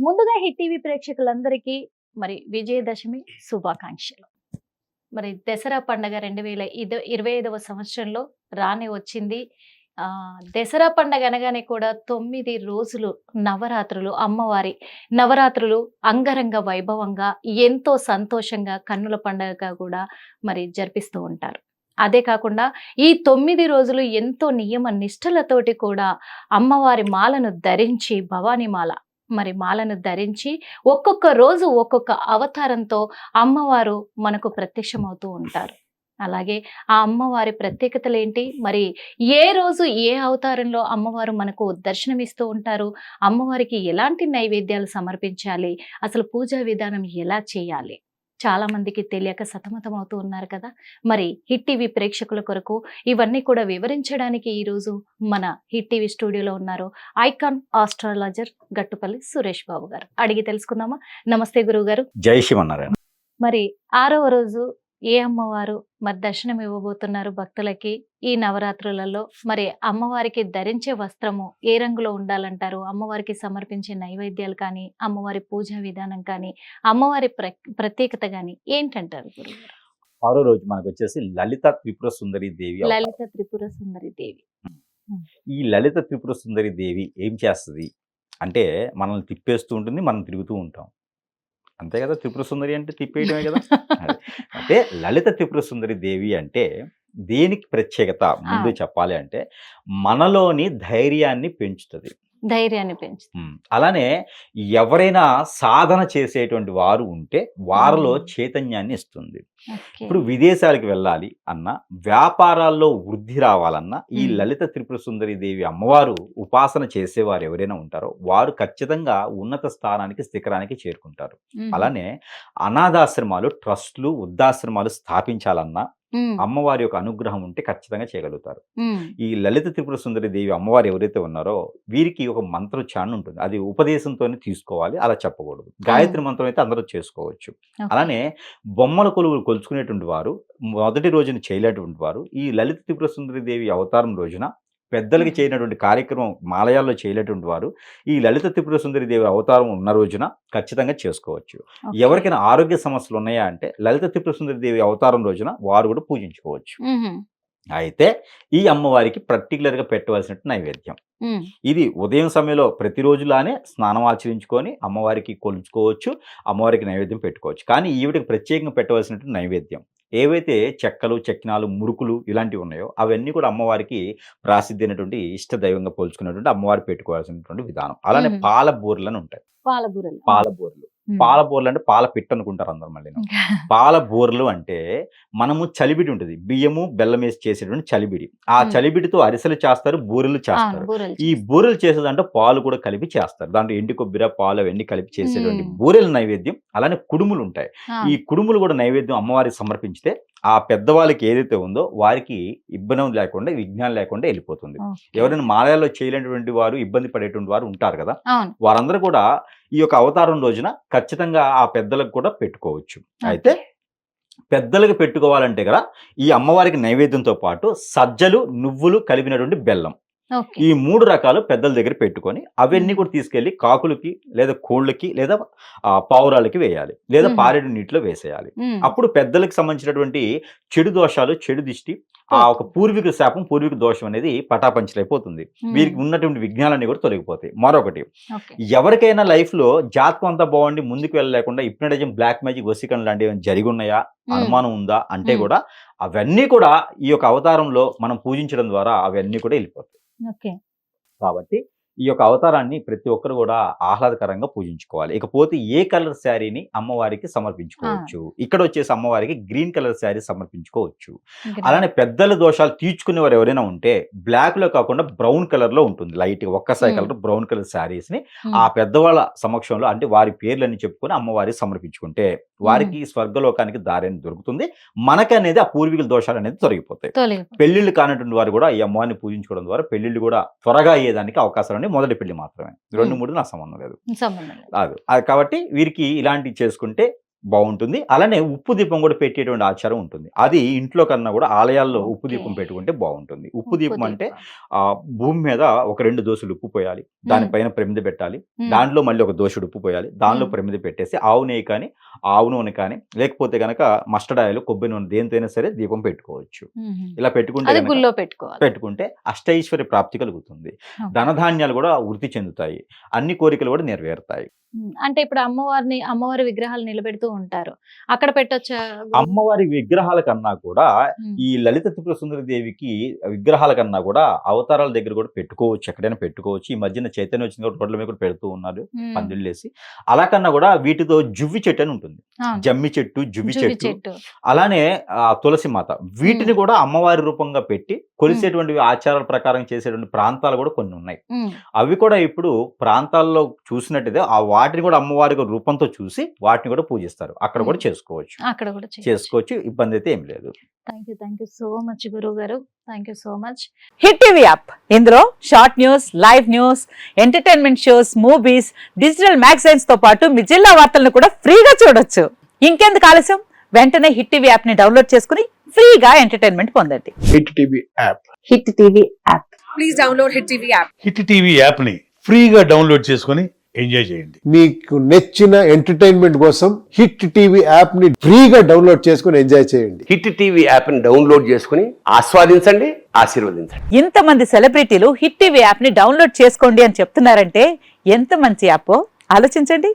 ముందుగా hit TV ప్రేక్షకులందరికీ మరి విజయదశమి శుభాకాంక్షలు. మరి దసరా పండగ 2025వ సంవత్సరంలో రానే వచ్చింది. దసరా పండగ అనగానే కూడా 9 రోజులు నవరాత్రులు, అమ్మవారి నవరాత్రులు అంగరంగ వైభవంగా ఎంతో సంతోషంగా కన్నుల పండగగా కూడా మరి జరిపిస్తూ ఉంటారు. అదే కాకుండా ఈ 9 రోజులు ఎంతో నియమ నిష్ఠలతోటి కూడా అమ్మవారి మాలను ధరించి, భవానీ మాల మరి మాలను ధరించి ఒక్కొక్క రోజు ఒక్కొక్క అవతారంతో అమ్మవారు మనకు ప్రత్యక్షమవుతూ ఉంటారు. అలాగే ఆ అమ్మవారి ప్రత్యేకతలేంటి, మరి ఏ రోజు ఏ అవతారంలో అమ్మవారు మనకు దర్శనమిస్తూ ఉంటారు, అమ్మవారికి ఎలాంటి నైవేద్యాలు సమర్పించాలి, అసలు పూజా విధానం ఎలా చేయాలి, చాలా మందికి తెలియక సతమతం అవుతూ ఉన్నారు కదా. మరి హిట్ టీవీ ప్రేక్షకుల కొరకు ఇవన్నీ కూడా వివరించడానికి ఈరోజు మన హిట్ టీవీ స్టూడియోలో ఉన్నారు ఐకాన్ ఆస్ట్రాలజర్ గట్టుపల్లి సురేష్ బాబు గారు. అడిగి తెలుసుకుందామా? నమస్తే గురువు గారు. జై శివనారాయణ. మరి 6వ రోజు ఏ అమ్మవారు మరి దర్శనం ఇవ్వబోతున్నారు భక్తులకి ఈ నవరాత్రులలో? మరి అమ్మవారికి ధరించే వస్త్రము ఏ రంగులో ఉండాలంటారు? అమ్మవారికి సమర్పించే నైవేద్యాలు కానీ, అమ్మవారి పూజా విధానం కానీ, అమ్మవారి ప్రత్యేకత కానీ ఏంటంటారు గురువు? 6వ రోజు మనకు వచ్చేసి లలిత త్రిపుర సుందరి దేవి. లలిత త్రిపుర సుందరి దేవి. ఈ లలిత త్రిపుర సుందరి దేవి ఏం చేస్తుంది అంటే మనల్ని తిప్పేస్తూ ఉంటుంది, మనం తిరుగుతూ ఉంటాం. అంతే కదా, త్రిపుర సుందరి అంటే తిప్పేయడమే కదా. అంటే లలిత త్రిపుర సుందరి దేవి అంటే దేనికి ప్రత్యేకత ముందు చెప్పాలి అంటే మనలోని ధైర్యాన్ని పెంచుతుంది. అలానే ఎవరైనా సాధన చేసేటువంటి వారు ఉంటే వారిలో చైతన్యాన్ని ఇస్తుంది. ఇప్పుడు విదేశాలకు వెళ్ళాలి అన్నా, వ్యాపారాల్లో వృద్ధి రావాలన్నా ఈ లలిత త్రిపుర సుందరి దేవి అమ్మవారు ఉపాసన చేసేవారు ఎవరైనా ఉంటారో వారు ఖచ్చితంగా ఉన్నత స్థానానికి, శిఖరానికి చేరుకుంటారు. అలానే అనాథాశ్రమాలు, ట్రస్టులు, వృద్ధాశ్రమాలు స్థాపించాలన్నా అమ్మవారి యొక్క అనుగ్రహం ఉంటే ఖచ్చితంగా చేయగలుగుతారు. ఈ లలిత త్రిపుర సుందరి దేవి అమ్మవారు ఎవరైతే ఉన్నారో వీరికి ఒక మంత్రోచ్చారణ ఉంటుంది. అది ఉపదేశంతోనే తీసుకోవాలి, అలా చెప్పకూడదు. గాయత్రి మంత్రం అయితే అందరూ చేసుకోవచ్చు. అలానే బొమ్మల కొలువులు కొలుచుకునేటువంటి వారు మొదటి రోజున చేయలేటువంటి వారు ఈ లలిత త్రిపుర సుందరి దేవి అవతారం రోజున పెద్దలకి చేయనటువంటి కార్యక్రమం మాలయాల్లో చేయలేటువంటి వారు ఈ లలిత త్రిపుర సుందరి దేవి అవతారం ఉన్న రోజున ఖచ్చితంగా చేసుకోవచ్చు. ఎవరికైనా ఆరోగ్య సమస్యలు ఉన్నాయా అంటే లలిత త్రిపుర సుందరి దేవి అవతారం రోజున వారు కూడా పూజించుకోవచ్చు. అయితే ఈ అమ్మవారికి పర్టికులర్గా పెట్టవలసిన నైవేద్యం ఇది ఉదయం సమయంలో ప్రతిరోజులానే స్నానం ఆచరించుకొని అమ్మవారికి కొలుచుకోవచ్చు, అమ్మవారికి నైవేద్యం పెట్టుకోవచ్చు. కానీ ఈవిడికి ప్రత్యేకంగా పెట్టవలసినటువంటి నైవేద్యం ఏవైతే చెక్కలు, చక్నాలు, మురుకులు ఇలాంటివి ఉన్నాయో అవన్నీ కూడా అమ్మవారికి ప్రాసిద్ధి అయినటువంటి ఇష్ట దైవంగా పోల్చుకున్నటువంటి అమ్మవారికి పెట్టుకోవాల్సినటువంటి విధానం. అలానే పాల బూరెలు అని ఉంటాయి. పాల బూరెలు అంటే పాల పిట్ట అనుకుంటారు అందరు. మళ్ళీ పాల బూరెలు అంటే మనము చలిబిడి ఉంటుంది, బియ్యము బెల్లం వేసి చేసేటువంటి చలిబిడి. ఆ చలిబిడితో అరిసెలు చేస్తారు, బూరెలు చేస్తారు. ఈ బూరెలు చేసేదంటే పాలు కూడా కలిపి చేస్తారు. దాంట్లో ఎండి కొబ్బరి, పాలు అవన్నీ కలిపి చేసేటువంటి బూరెల నైవేద్యం. అలానే కుడుములు ఉంటాయి. ఈ కుడుములు కూడా నైవేద్యం అమ్మవారికి సమర్పించితే ఆ పెద్దవాళ్ళకి ఏదైతే ఉందో వారికి ఇబ్బంది లేకుండా, విఘ్నాలు లేకుండా వెళ్ళిపోతుంది. ఎవరైనా మాలయాల్లో చేయలేనటువంటి వారు, ఇబ్బంది పడేటువంటి వారు ఉంటారు కదా, వారందరూ కూడా ఈ యొక్క అవతారం రోజున ఖచ్చితంగా ఆ పెద్దలకు కూడా పెట్టుకోవచ్చు. అయితే పెద్దలకు పెట్టుకోవాలంటే కదా ఈ అమ్మవారికి నైవేద్యంతో పాటు సజ్జలు, నువ్వులు కలిపినటువంటి బెల్లం, ఈ 3 రకాలు పెద్దల దగ్గర పెట్టుకొని అవన్నీ కూడా తీసుకెళ్లి కాకులకి లేదా కోళ్ళకి లేదా పావురాలకి వేయాలి, లేదా పారేడు నీటిలో వేసేయాలి. అప్పుడు పెద్దలకు సంబంధించినటువంటి చెడు దోషాలు, చెడు దిష్టి, ఆ ఒక పూర్వీక శాపం, పూర్వీక దోషం అనేది పటాపంచలైపోతుంది. వీరికి ఉన్నటువంటి విఘ్నాలన్నీ కూడా తొలగిపోతాయి. మరొకటి, ఎవరికైనా లైఫ్ లో జాతకం అంతా బాగుండి ముందుకు వెళ్ళలేకుండా హిప్నటిజం, బ్లాక్ మ్యాజిక్, వశీకరణ లాంటివి జరిగి ఉన్నాయా, అనుమానం ఉందా అంటే కూడా అవన్నీ కూడా ఈ యొక్క అవతారంలో మనం పూజించడం ద్వారా అవన్నీ కూడా వెళ్ళిపోతాయి. కాబట్టి ఈ యొక్క అవతారాన్ని ప్రతి ఒక్కరు కూడా ఆహ్లాదకరంగా పూజించుకోవాలి. ఇకపోతే ఏ కలర్ శారీని అమ్మవారికి సమర్పించుకోవచ్చు? ఇక్కడ వచ్చేసి అమ్మవారికి గ్రీన్ కలర్ శారీ సమర్పించుకోవచ్చు. అలానే పెద్దల దోషాలు తీర్చుకునేవారు ఎవరైనా ఉంటే బ్లాక్ లో కాకుండా బ్రౌన్ కలర్ లో ఉంటుంది, లైట్ గా ఒక్కసారి కలర్ బ్రౌన్ కలర్ శారీస్ ని ఆ పెద్దవాళ్ళ సమక్షంలో అంటే వారి పేర్లన్నీ చెప్పుకొని అమ్మవారికి సమర్పించుకుంటే వారికి స్వర్గలోకానికి దారి అనేది దొరుకుతుంది. మనకనేది ఆ పూర్వీకుల దోషాలు అనేది తొలగిపోతాయి. పెళ్లిళ్ళు కానటువంటి వారు కూడా ఈ అమ్మవారిని పూజించుకోవడం ద్వారా పెళ్లిళ్ళు కూడా త్వరగా అయ్యేదానికి అవకాశాలు. మొదటి పెళ్లి మాత్రమే, 2, 3 నా సంబంధం లేదు. కాబట్టి వీరికి ఇలాంటివి చేసుకుంటే బాగుంటుంది. అలానే ఉప్పు దీపం కూడా పెట్టేటువంటి ఆచారం ఉంటుంది. అది ఇంట్లో కన్నా కూడా ఆలయాల్లో ఉప్పు ఓకే. దీపం పెట్టుకుంటే బాగుంటుంది. ఉప్పు ఉప్పు దీపం అంటే దీపం. భూమి మీద ఒక 2 దోసెలు ఉప్పు పోయాలి. దానిపైన ప్రమిద పెట్టాలి. దాంట్లో మళ్ళీ ఒక దోసెడు ఉప్పు పోయాలి. దానిలో ప్రమిద పెట్టేసి ఆవు నెయ్యి కానీ, ఆవు నూనె కానీ, లేకపోతే గనక మస్టర్డ్ ఆయిల్, కొబ్బరి నూనె దేనితోనైనా సరే దీపం పెట్టుకోవచ్చు. ఇలా పెట్టుకుంటే అది గనక గుళ్ళో పెట్టుకోవాలి. పెట్టుకుంటే అష్టైశ్వర్య ప్రాప్తి కలుగుతుంది. ఓకే. ధనధాన్యాలు కూడా వృద్ధి చెందుతాయి. అన్ని కోరికలు కూడా నెరవేరుతాయి. అంటే ఇప్పుడు అమ్మవారి విగ్రహాలు నిలబెడుతూ ఉంటారు. అక్కడ పెట్టొచ్చా? అమ్మవారి విగ్రహాల కన్నా కూడా ఉమ్. ఈ లలిత త్రిపుర సుందరి దేవికి విగ్రహాల కన్నా కూడా అవతారాల దగ్గర కూడా పెట్టుకోవచ్చు. ఎక్కడైనా పెట్టుకోవచ్చు. ఈ మధ్యన చైతన్యం వచ్చిన కూడా రోడ్ల మీద కూడా పెడుతూ ఉన్నారు ఉమ్. పందిళ్ళేసి. అలా కన్నా కూడా వీటితో జువ్వి చెట్టు అని ఉంటుంది. అవును. జమ్మి చెట్టు, జువ్వి జువ్వి చెట్టు, చెట్టు. అలానే తులసి మాత, వీటిని కూడా అమ్మవారి రూపంగా పెట్టి కొలిసేటువంటి ఆచారాల ప్రకారం చేసేటువంటి ప్రాంతాలు కూడా కొన్ని ఉన్నాయి. ఉమ్. అవి కూడా ఇప్పుడు ప్రాంతాల్లో చూసినట్టుదే వాటిని కూడా అమ్మవారి రూపంతో చూసి వాటిని కూడా పూజిస్తారు. అక్కడ కూడా చేసుకోవచ్చు. అక్కడ కూడా చేసుకోవచ్చు. ఇబ్బంది అయితే ఏం లేదు. థ్యాంక్ యూ సో మచ్ గురువు గారు. Thank you so much. Hit TV app ఇందులో short news, live news, entertainment shows, movies, digital magazines తో పాటు మీ జిల్లా వార్తలను కూడా ఫ్రీగా చూడొచ్చు. ఇంకెందుకు ఆలస్యం, వెంటనే హిట్ టీవీ యాప్ ని డౌన్లోడ్ చేసుకుని ఫ్రీగా ఎంటర్టైన్మెంట్ పొందండి. Hit TV app. Hit TV app. Please download Hit TV app. Hit TV app ని ఫ్రీగా డౌన్లోడ్ చేసుకొని ఎంజాయ్ చేయండి. మీకు నచ్చిన ఎంటర్టైన్మెంట్ కోసం హిట్ టీవీ యాప్ ని ఫ్రీగా డౌన్లోడ్ చేసుకుని ఎంజాయ్ చేయండి. హిట్ టీవీ యాప్ని డౌన్లోడ్ చేసుకుని ఆస్వాదించండి, ఆశీర్వదించండి. ఇంతమంది సెలబ్రిటీలు హిట్ టీవీ యాప్ ని డౌన్లోడ్ చేసుకోండి అని చెప్తున్నారంటే ఎంత మంచి యాప్ ఆలోచించండి.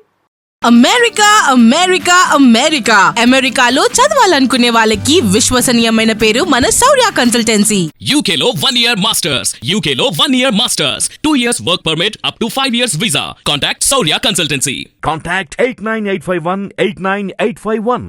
అమెరికా అమెరికా అమెరికా అమెరికాలో చదవాలనుకునే వాళ్ళకి విశ్వసనీయమైన పేరు మన శౌర్య consultancy. UK Law 1 Year Masters. UK Law 1 Year Masters. 2 years work permit up to 5 years visa. Contact Saurya Consultancy. Contact 89851 89851.